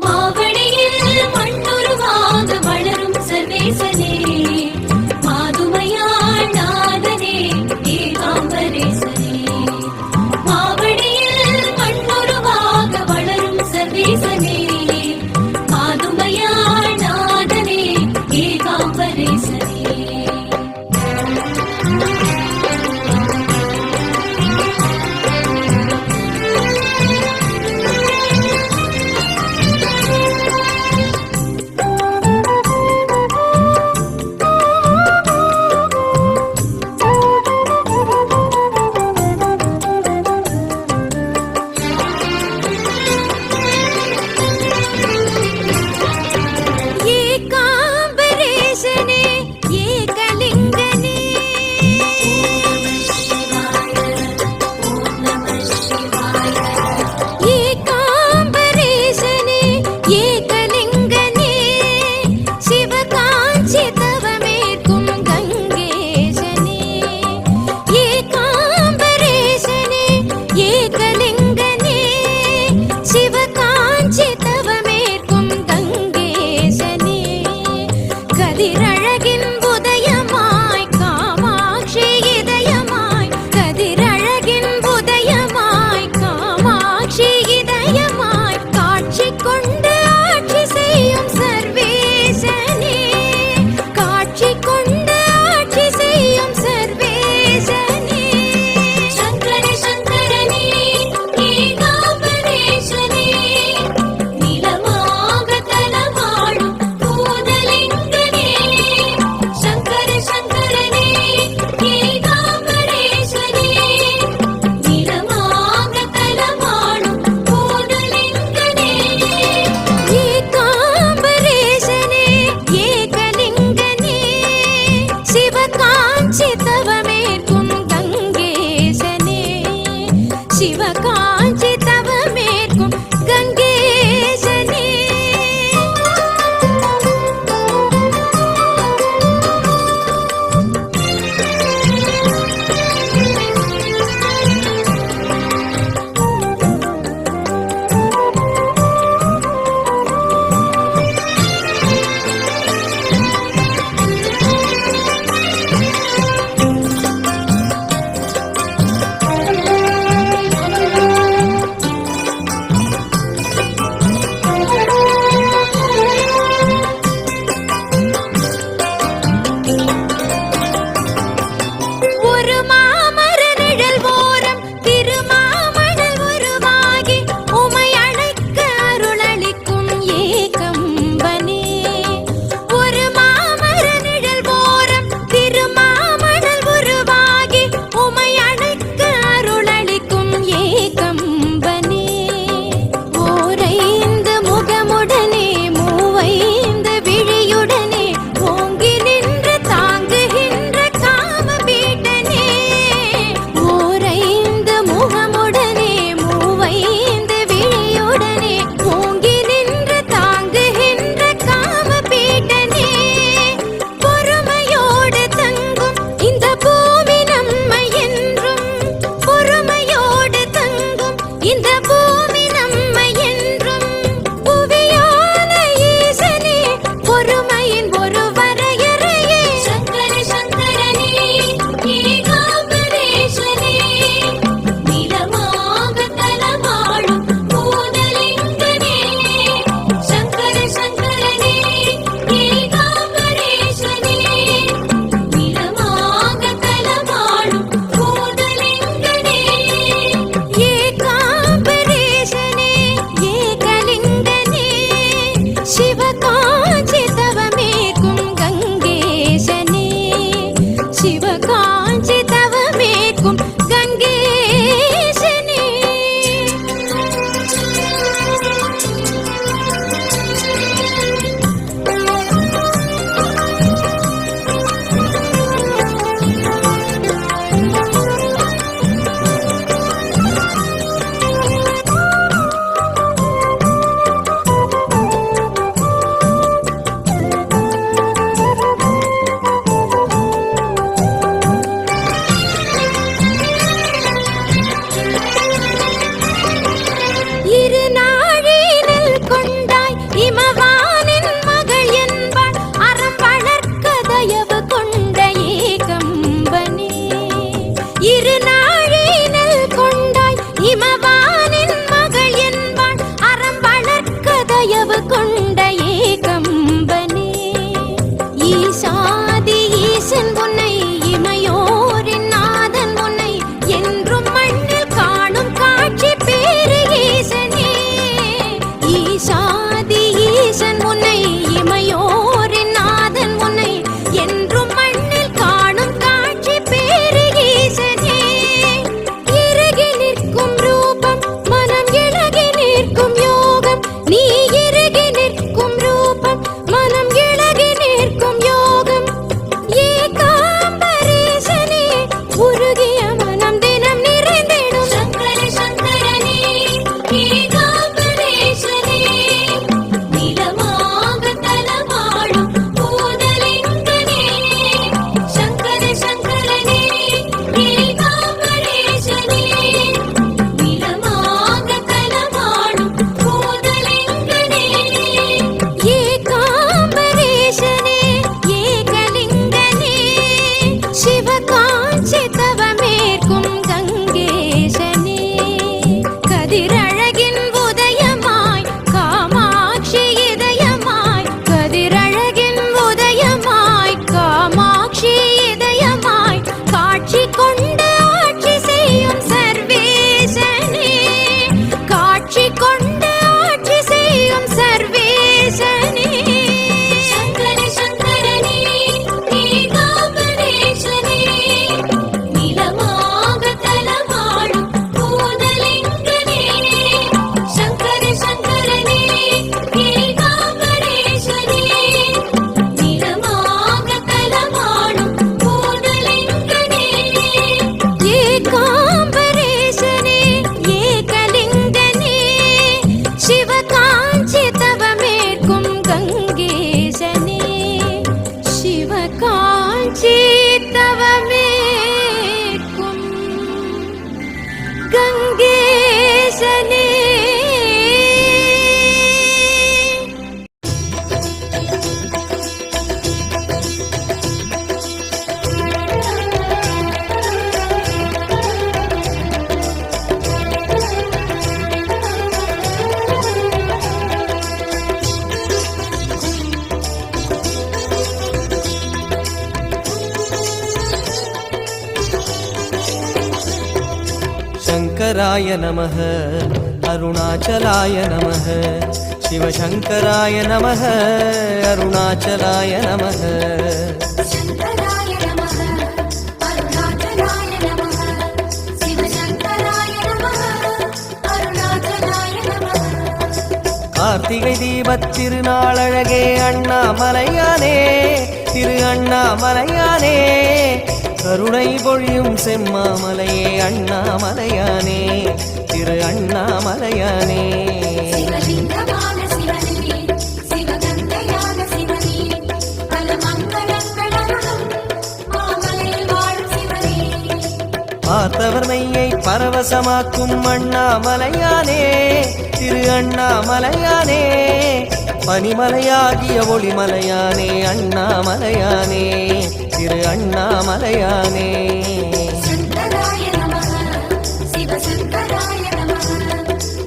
மாவடியில் மண்ணுருவாக வளரும் சர்வேசனே, மாதுமையாள் நாதனே ஏகாம்பரேசனே. மாவடியில் மண்ணுருவாக வளரும் சர்வேசனே, மாதுமையாள் நாதனே ஏகாம்பரேசனே. शङ्कराय नमः अरुणाचलाय नमः शिवशङ्कराय नमः अरुणाचलाय नमः शङ्कराय नमः अरुणाचलाय नमः शिवशङ्कराय नमः अरुणाचलाय नमः கார்த்திகை தீபத் திருநாளழகே அண்ணாமலையானே திரு அண்ணாமலையானே கருணை பொழியும் செம்மாமலையே அண்ணாமலையானே திரு அண்ணாமலையானே சிவலிங்கமான சிவனே சிவகங்கையான சிவனே பல மங்களங்களருளும் மாமலையில் வாழும் சிவனே பார்த்தவர் மெய்யை பரவசமாக்கும் அண்ணாமலையானே திரு அண்ணாமலையானே பனிமலையாகிய ஒளிமலையானே அண்ணாமலையானே திரு அண்ணாமலையானே शङ्कराय नमः शिवशङ्कराय नमः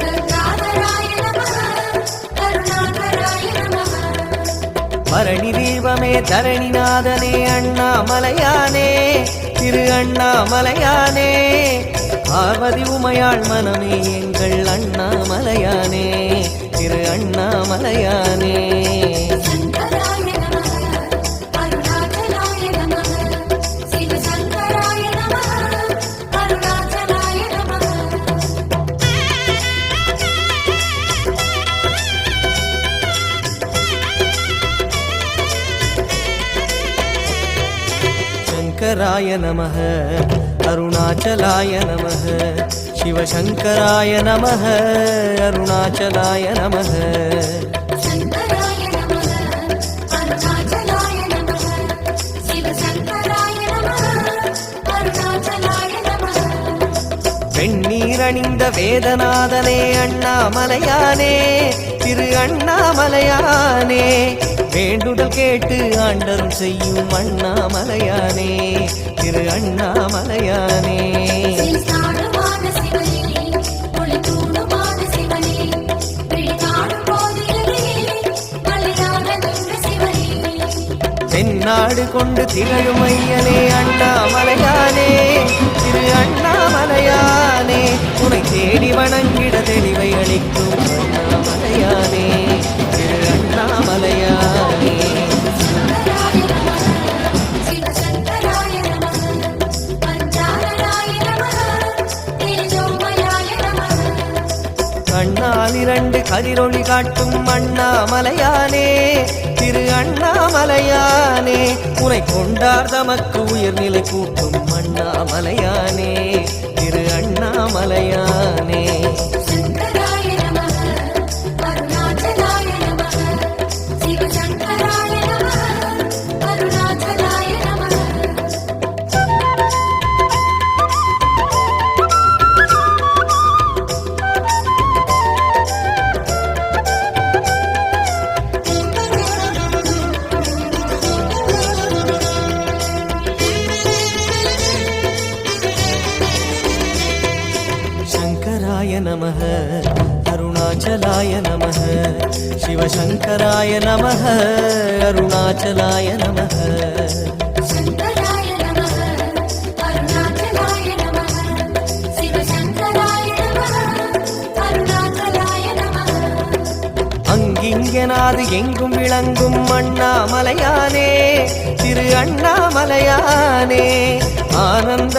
गङ्गाधराय नमः करुणाकराय नमः பரணி தீபமே தரணிநாதனே அண்ணாமலையானே திரு அண்ணாமலையானே பார்வதி உமையாள் மனமே எங்கள் அண்ணாமலையானே திரு அண்ணாமலையானே शङ्कराय नमः अरुणाचलाय नमः शिवशङ्कराय नमः अरुणाचलाय नमः शङ्कराय नमः अरुणाचलाय नमः शिवशङ्कराय नमः अरुणाचलाय नमः शङ्कराय नमः अरुणाचलाय नमः शिवशङ्कराय नमः अरुणाचलाय नमः வெண்ணீரணிந்த வேதநாதனே அண்ணாமலையானே திரு அண்ணாமலையானே வேண்டுதல் கேட்டு ஆண்டரும் செய்யும் அண்ணாமலையானே திரு அண்ணாமலையானே சிவஸ்தானமான சிவனே ஒளிதூணுமான சிவனே விழிகாணும் போதிலே மலையாக நின்ற சிவனே தென்னாடு கொண்டு திகழும் ஐயனே அண்ணாமலையானே திரு அண்ணாமலையானே உனை தேடி வணங்கிட தெளிவை அளிக்கும் அண்ணாமலையானே திரு அண்ணாமலையானே शङ्कराय नमः शिवशङ्कराय नमः पञ्चाननाय नमः तेजोमयाय नमः கண்ணால் இரண்டு கதிரொளி காட்டும் அண்ணாமலையானே திரு அண்ணாமலையானே உனை கொண்டார் தமக்கு உயர்நிலை கூட்டும் அண்ணாமலையானே திரு அண்ணாமலையானே शङ्कराय नमः अरुणाचलाय नमः शिवशङ्कराय नमः अरुणाचलाय नमः शङ्कराय नमः अरुणाचलाय नमः शिवशङ्कराय नमः अरुणाचलाय नमः शङ्कराय नमः अरुणाचलाय नमः शिवशङ्कराय नमः अरुणाचलाय नमः அங்கிங்கனாது எங்கும் விளங்கும் அண்ணாமலையானே திரு அண்ணாமலையானே ஆனந்த